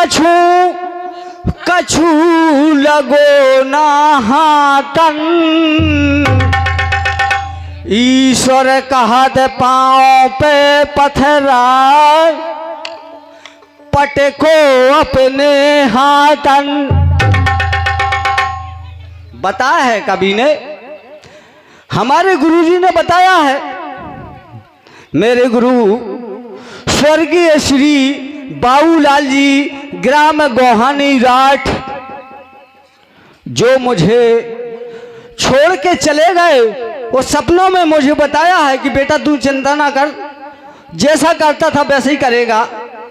पाछू कछु लगो ना हाथन। ईश्वर कहत पाँव पे पथरा पटको अपने हाथन। बताया है कवि ने, हमारे गुरुजी ने बताया है। मेरे गुरु स्वर्गीय श्री बाबूलाल जी ग्राम गोहानी राठ, जो मुझे छोड़ के चले गए, वो सपनों में मुझे बताया है कि बेटा तू चिंता ना कर, जैसा करता था वैसे ही करेगा।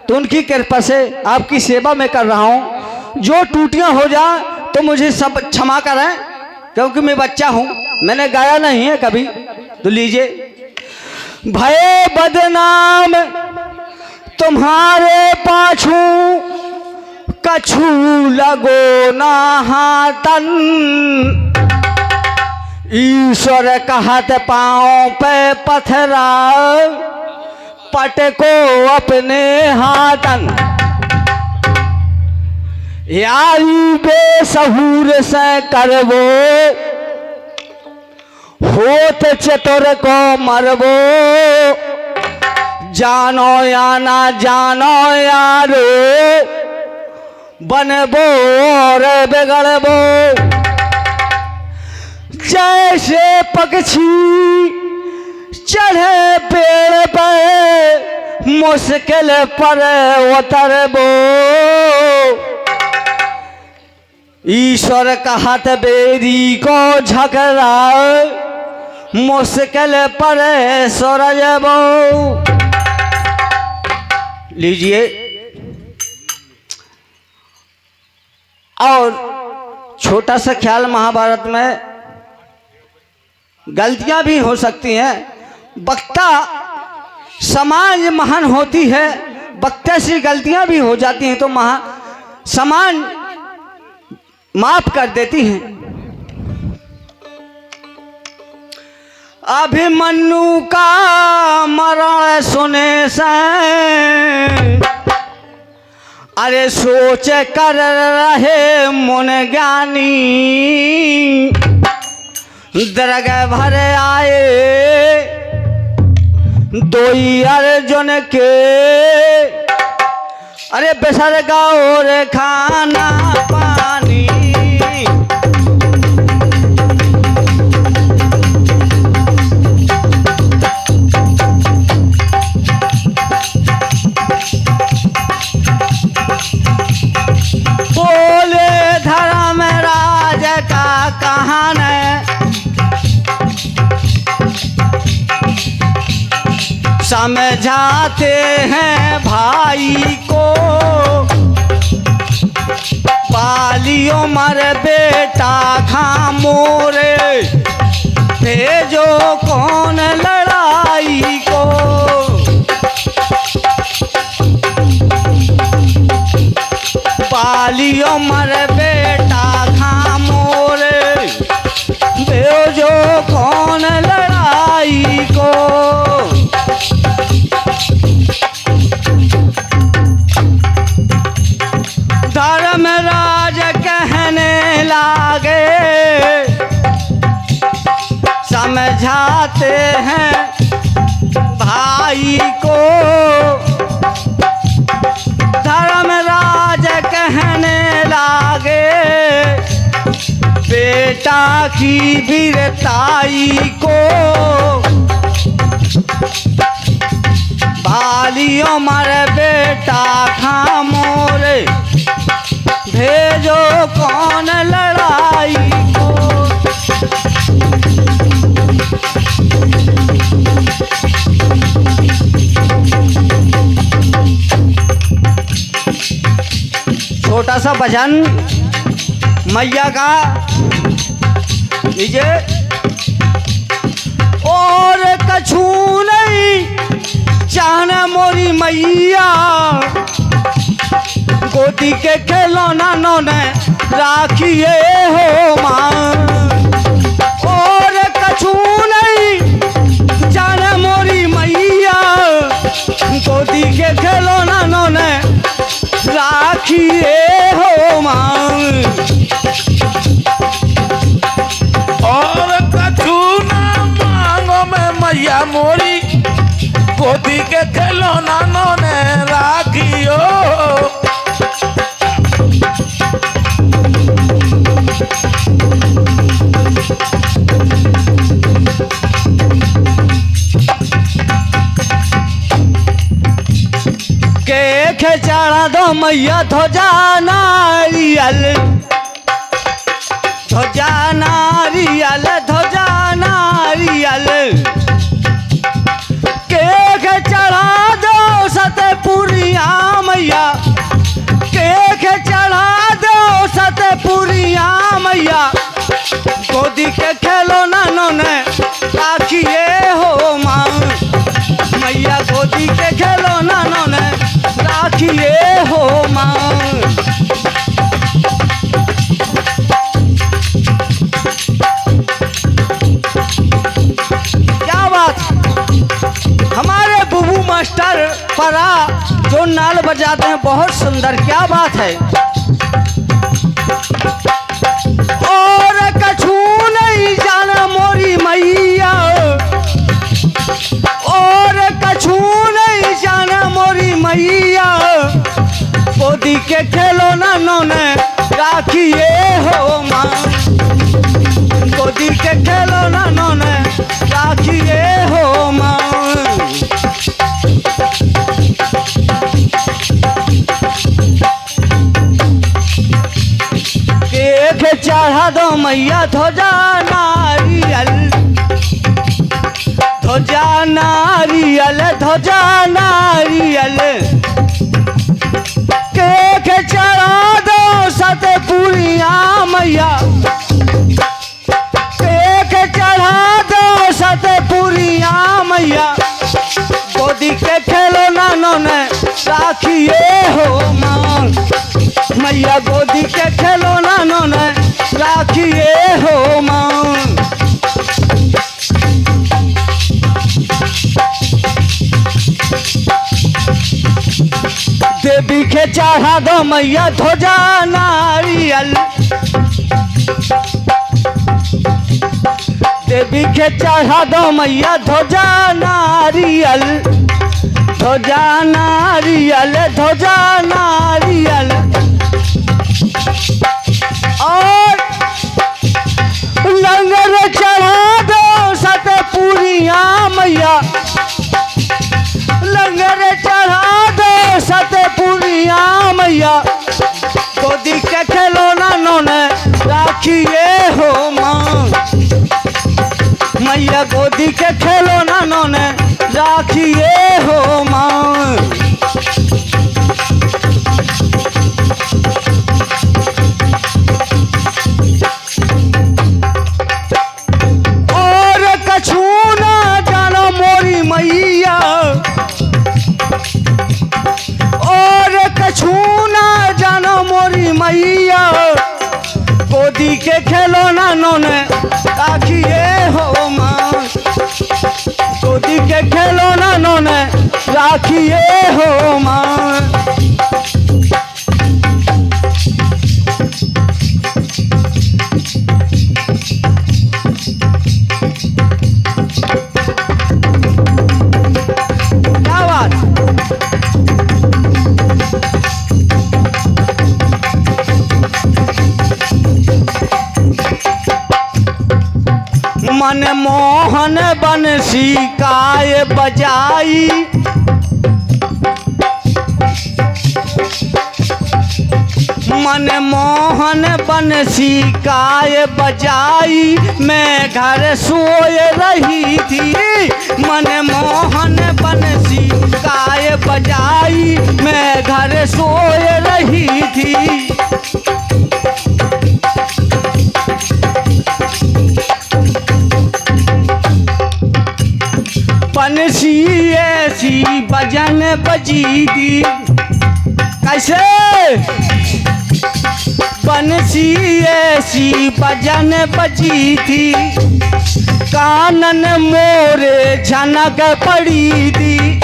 तो उनकी कृपा से आपकी सेवा में कर रहा हूँ। जो टूटियां हो जाए तो मुझे सब क्षमा करें, क्योंकि मैं बच्चा हूँ, मैंने गाया नहीं है कभी। तो लीजिए। भय बदनाम तुम्हारे पाछू कछु लगो ना हाथन। ईश्वर कहत पाँव पे पथरा पटको अपने हाथन। यारी बेसहूर से करबो होत चतुर को मरबो। जानो या ना जानो यारो बनबो और बिगड़बो। जैसे पक्षी चढ़े पेड़ पे मुश्किल पर उतरबो। ईश्वर कहत बेरी को झगड़ा मुश्किल पर सुरजबो। लीजिए। और छोटा सा ख्याल, महाभारत में गलतियां भी हो सकती हैं। वक्ता समाज महान होती है, वक्ता से गलतियां भी हो जाती हैं, तो समाज माफ कर देती हैं। अभिमन्यु का मरण सुने से अरे सोच कर रहे मुन ज्ञानी। दरग भर आए दोई अर्जुन के अरे बेसर गौर खाना पानी। बोले धर्मराज का कहान समझाते हैं भाई को। पालियो मर बेटा खामोरे भेजो कौन लड़ाई को। पालियो मर बेटा खामोरे भेजो कौन लड़ाई को। धर्मराज कहने लागे समझाते हैं भाई को। धर्मराज कहने लागे बेटा की वीरताई को। भालियों मर बेटा खामोरे भेजो कौन लड़ाई को। छोटा सा भजन मैया का लीजिए। और कछु नहीं जाने मोरी मैया गोदी के खिलौना नौने राखिए हो माँ। और कछु नहीं जाने मोरी मैया गोदी के खिलौना नौने राख राखिए हो माँ। और कछु ना मांगो में मैया मोरी, गोदी के खिलौना ने राखियो। के चढ़ा दो मैया ध्वजा नारियल, ध्वजा नारियल, ध्वजा नारियल। के चढ़ा दो सतपुरिया मैया, के चढ़ा दो सतपुरिया मैया। गोदी के खिलौना ने राखिए हो माँ, मैया गोदी के खिलौना ने राखिए हो माँ। क्या बात, हमारे बुबू मास्टर परा जो नाल बजाते हैं बहुत सुंदर, क्या बात है। और कछु नहीं जाना मोरी मैया, और कछु नहीं जाना मोरी मैया। गोदी के खिलौना ने राखिए हो माँ, गोदी के खिलौना ने राखिए हो माँ। के चढ़ा दो मैया ध्वजा नारियल, ध्वजा नारियल, ध्वजा नारियल। के चढ़ा दो सतपुरिया मैया, के चढ़ा दो सतपुरिया मैया। गोदी के खिलौना ने राखिए हो माँ, मैया गोदी के खिलौना ने राखिए हो माँ। देवी के चढ़ा दो मैया ध्वजा नारियल, देवी के चढ़ा दो मैया ध्वजा नारियल, ध्वजा नारियल, ध्वजा नारियल। और लंगर चढ़ा दो सतपुरिया मैया, लंगर चढ़ा दो सतपुरिया मैया। गोदी के खिलौना ने राखिए हो माँ, मैया गोदी के खिलौना ने राखिए हो माँ। और कछु ना जानो मोरी मैया, और कछु ना जानो मोरी मैया। गोदी के खिलौना ने राखिए हो माँ, गोदी के खिलौना ने राखिए हो माँ। क्या बात, मन मोहन बंसी काय बजाई, मन मोहन बंसी काय बजाई। मैं घर सोए रही थी, मन मोहन बंसी काय बजाई। मैं घर सोए रही थी। बंसी ऐसी बजन बजी थी, कैसे बंसी ऐसी बजन बजी थी। कानन मोरे झनक पड़ी थी,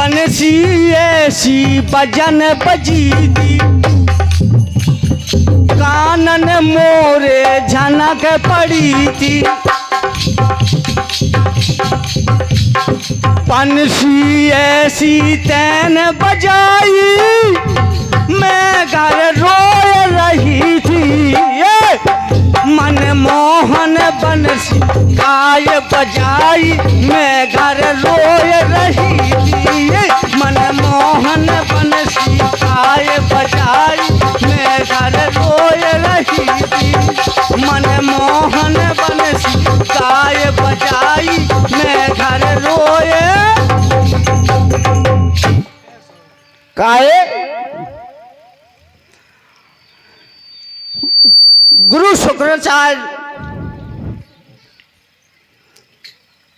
बंसी ऐसी बजन बजी थी, कानन मोरे झनक पड़ी थी। बंसी ऐसी तैन बजाई, मैं घर रोए रही थी। मन मोहन बंसी गाय बजाई, मैं घर रोए रही थी। मन मोहन बंसी गाय बजाई, मैं घर रोए रही थी। मन मोहन बंसी गाय बजाई, मैं घर रोए काहे। गुरु शुक्राचार्य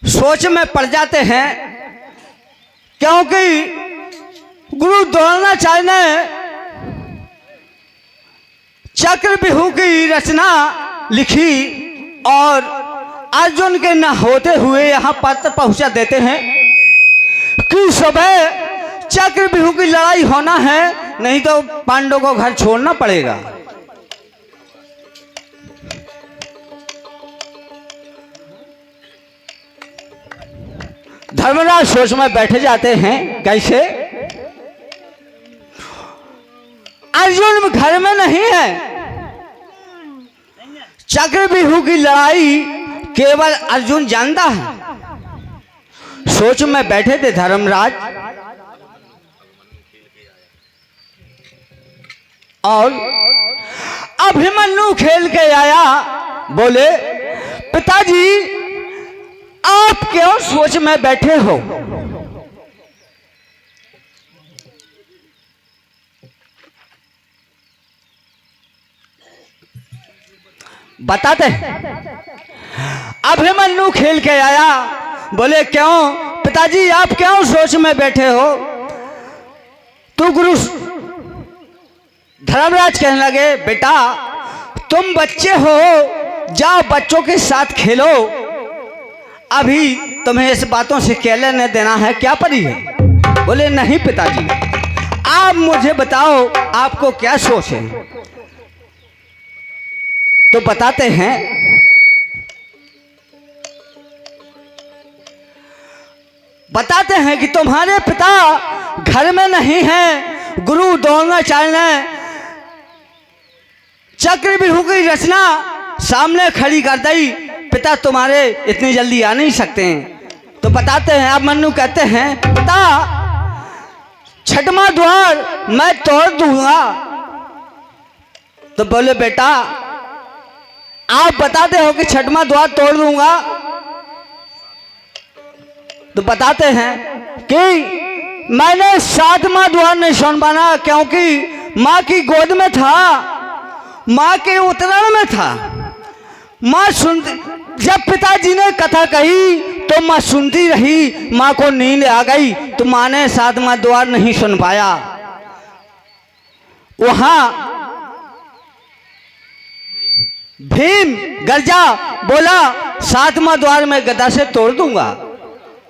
सोच में पड़ जाते हैं, क्योंकि गुरु द्रोणाचार्य ने चक्रव्यूह की रचना लिखी और अर्जुन के न होते हुए यहाँ पत्र पहुंचा देते हैं कि सुबह चक्रव्यूह की लड़ाई होना है, नहीं तो पांडवों को घर छोड़ना पड़ेगा। धर्मराज सोच में बैठे जाते हैं, कैसे? अर्जुन घर में नहीं है, चक्रव्यूह की लड़ाई केवल अर्जुन जानता है। सोच में बैठे थे धर्मराज और अभिमन्यु खेल के आया, बोले पिताजी आप क्यों सोच में बैठे हो? बताते अभिमन्यु खेल के आया, बोले क्यों पिताजी आप क्यों सोच में बैठे हो? तो गुरु धर्मराज कहने लगे, बेटा तुम बच्चे हो, जाओ बच्चों के साथ खेलो, अभी तुम्हें इस बातों से क्या लेने देना है, क्या पड़ी है? बोले नहीं पिताजी, आप मुझे बताओ आपको क्या सोच है। तो बताते हैं, कि तुम्हारे पिता घर में नहीं है। गुरु द्रोणाचार्य ने चक्रव्यूह की रचना सामने खड़ी कर दी, पिता तुम्हारे इतनी जल्दी आ नहीं सकते हैं। तो बताते हैं, अभिमन्यु कहते हैं पिता छठवां द्वार मैं तोड़ दूंगा। तो बोले बेटा आप बताते हो कि छठवां द्वार तोड़ दूंगा, तो बताते हैं कि मैंने 7वां द्वार नहीं सुन पाना, क्योंकि माँ की गोद में था, माँ के उतरण में था। माँ सुनती, जब पिताजी ने कथा कही तो माँ सुनती रही, माँ को नींद आ गई, तो माँ ने 7वां द्वार नहीं सुन पाया। वहां भीम गर्जा बोला 7वां द्वार में गदा से तोड़ दूंगा,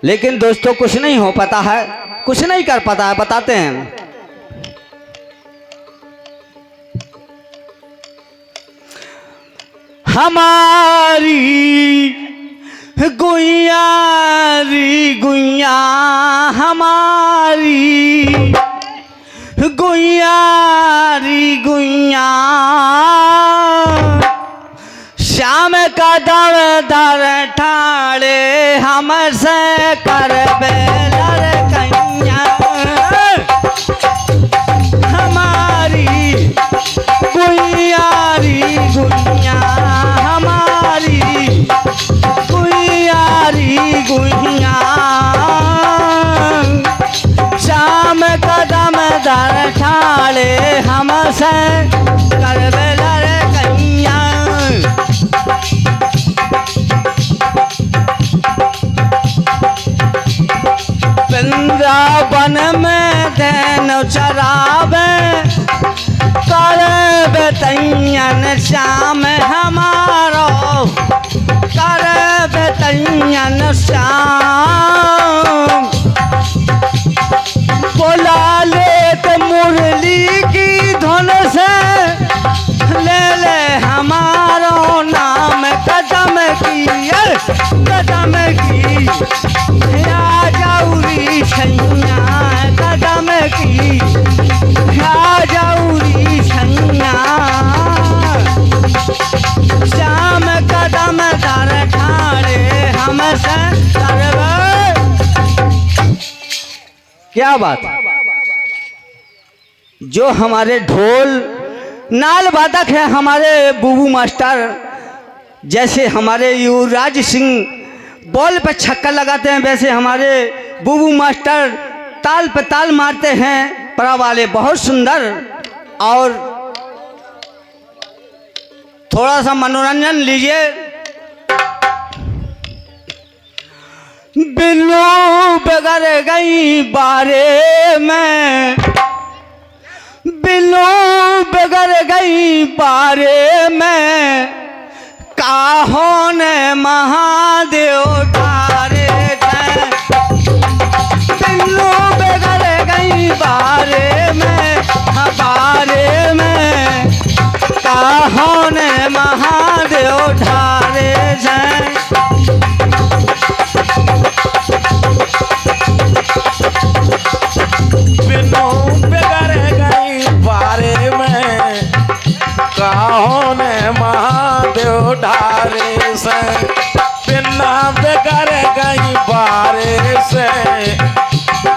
लेकिन दोस्तों कुछ नहीं हो पाता है, कुछ नहीं कर पाता है। बताते हैं, हमारी गुइया री गुइया, हमारी गुइया री गुइया, श्याम का दर दर ठाड़े हमसे कर बेलर कैया। हमारी गुइयारी गुइया, हमारी गुइयारी गुइया, श्याम कदम दर ठाड़े हमसे कर बेलर कैया। वृंदावन में देन चरावे कर बेतैयन श्याम हमारो, कर बेतैयन श्याम। मुरली की धुन से ले ले हमारो नाम कदम की कदम की आ जाऊरी छैया कदम की आ जाऊरी छैया श्याम कदम दर ठाड़े हमसे करवे। क्या बात। जो हमारे ढोल नाल वादक है हमारे बुबू मास्टर, जैसे हमारे युवराज सिंह बॉल पे छक्का लगाते हैं वैसे हमारे बुबू मास्टर ताल पे ताल मारते हैं परा वाले, बहुत सुंदर। और थोड़ा सा मनोरंजन लीजिए। बिल्लू बगर गई बारे में, बिल्लू बगर गई बारे में, काहों ने महादेव ठारे थे। बिल्लू बगर गई बारे में काहों ने महादेव ठारे थे। बिनु बेगर गई बारे में, काहों ने महादेव ढारे से। बिना बेगर गई बारे से,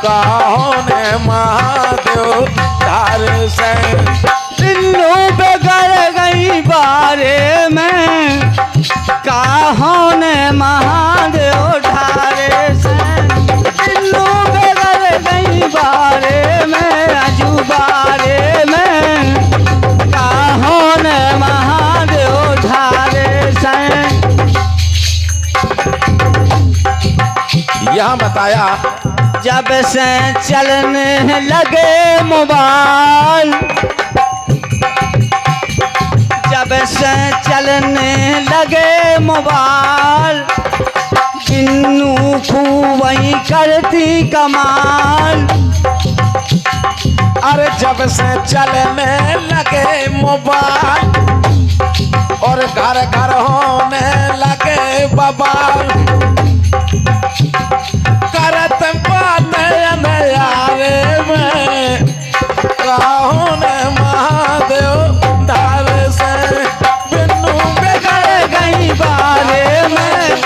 काहों ने महादेव ढारे से। बिल्लू बेगर गई बारे में, काहों ने महादेव ढारे से। बिल्लू बेगर गई बारे में, अजू बारे में, काहों ने महादेव ढारे से। यहाँ बताया जब से चलने लगे मोबाइल, जब से चलने लगे मोबाइल, बिन्नू खूबई करती कमाल। अरे जब से चलने लगे मोबाइल और घर घर होने लगे बवाल, करत बात यारे में, काहों ने महादेव ढारे से। बिन्नू बेगर गई बारे में,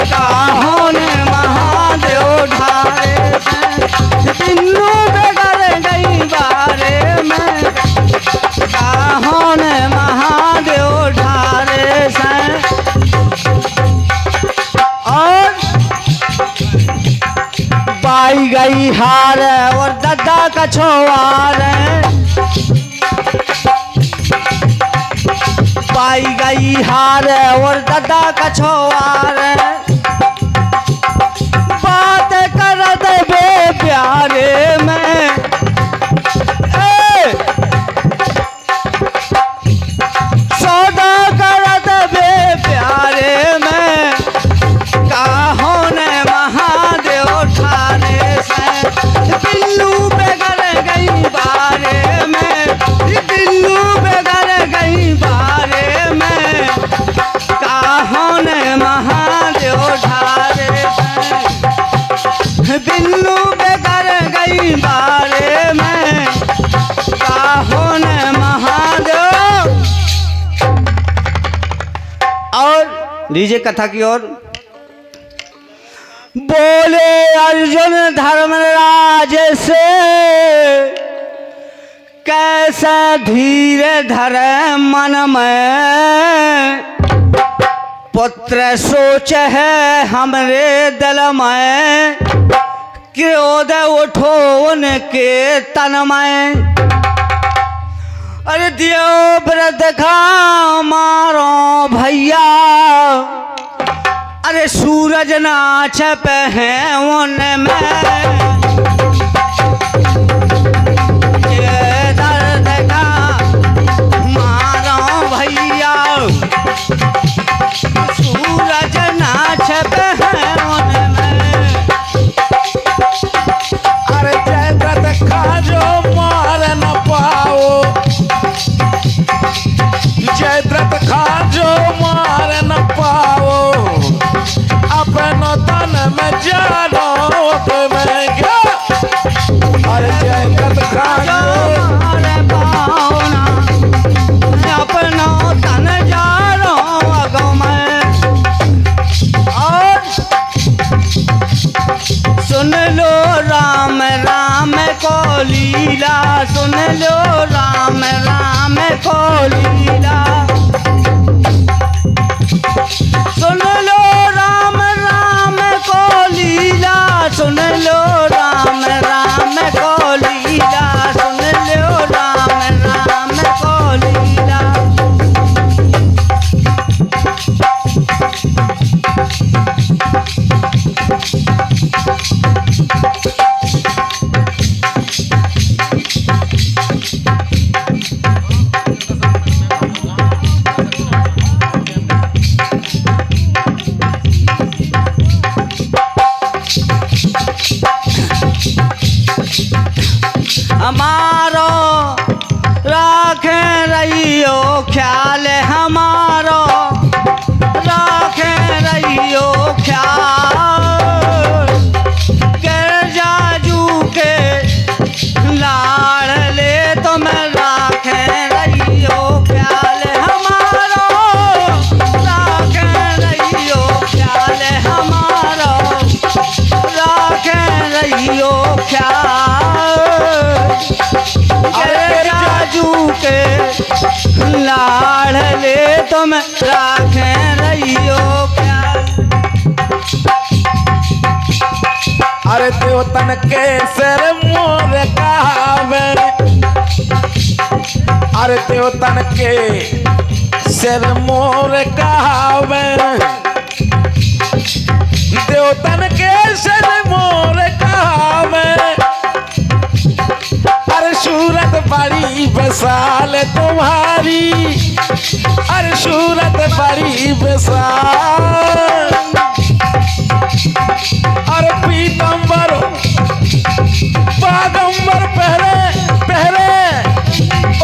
काहों ने महादेव ढारे से। बिन्नू बेगर गई बारे में, काहों ने महादेव ढारे से। और पाई गई हार और दद्दा का छोवार, पाई गई हार और दद्दा का छोवार, बात कर दे बे प्यारे में। सौदा कर दे बे प्यारे में, काहों ने महादेव ठारे से। बिल्लू बेगर गई बारे में, बिल्लू बेगर गई बारे में, काहों ने महादेव ढारे से। बिल्लू बेगर गई बारे में, काहों ने महादेव। और लीजिए कथा की ओर। बोले अर्जुन धर्मराज से, कैसे धीरे धरे मन में, पुत्र सोच है हमरे दिल में, क्रोध उठो उनके तन में। अरे दियो व्रत खा मारो भैया, अरे सूरज नाच पे है उनमें। ये दर्द का मारो भैया, सूरज नाच पे है उनमें। अरे जय व्रत खा जो मार रहियो ख्याल हमारो, राखे रहियो ख्याल। गिरजाजू के लाड़ ले तो मैं राखे रहियो ख्याल हमारो, राखे रहियो ख्याल हमारो, राखे रहियो ख्याल। गिरजाजू के लाड़ ले तो मैं राखे रहियो ख्याल। अरे देवतन के सिर मोर कहावे, अरे देवतन के सिर मोर कहावे, देवतन के सिर मोर कहावे। अरे सूरत बड़ी बसाल तुम्हारी, अरे सूरत बड़ी बसाल। अरे पीतम्बर बागंबर पहरे पहरे,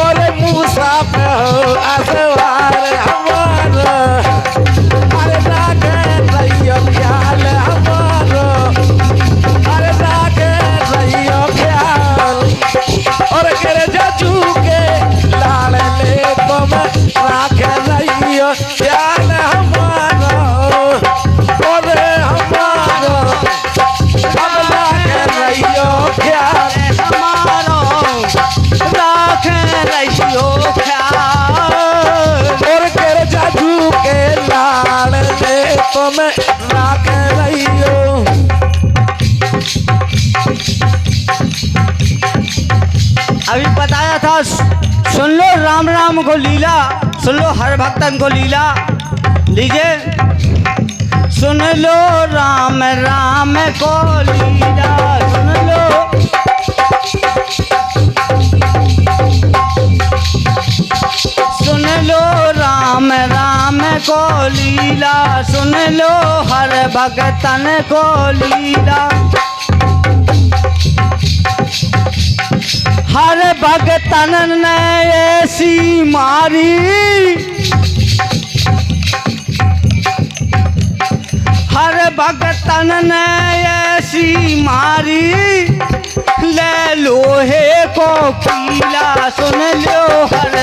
और मूसा पे हो असवार हमारा। अरे राखे रहियो ख्याल हमारो, अरे राखे रहियो ख्याल। और गिरजाजू के लाड़ ले तो मैं राखे रहियो ख्याल हमारो, और हमारो अब राखे रहियो ख्याल हमारो, राखे रहियो ख्याल। और गिरजाजू के लाड़ ले तो मैं राखे रहियो। अभी बताया था, सुन लो राम राम को लीला, सुन लो हर भक्तन को लीला। लीजिए सुन लो राम राम को लीला, सुन लो। सुन लो राम राम को लीला, सुन लो हर भक्तन को लीला। हर भक्तन ने ऐसी मारी, हर भक्तन ने ऐसी मारी, ले लोहे को कीला। सुन लो हर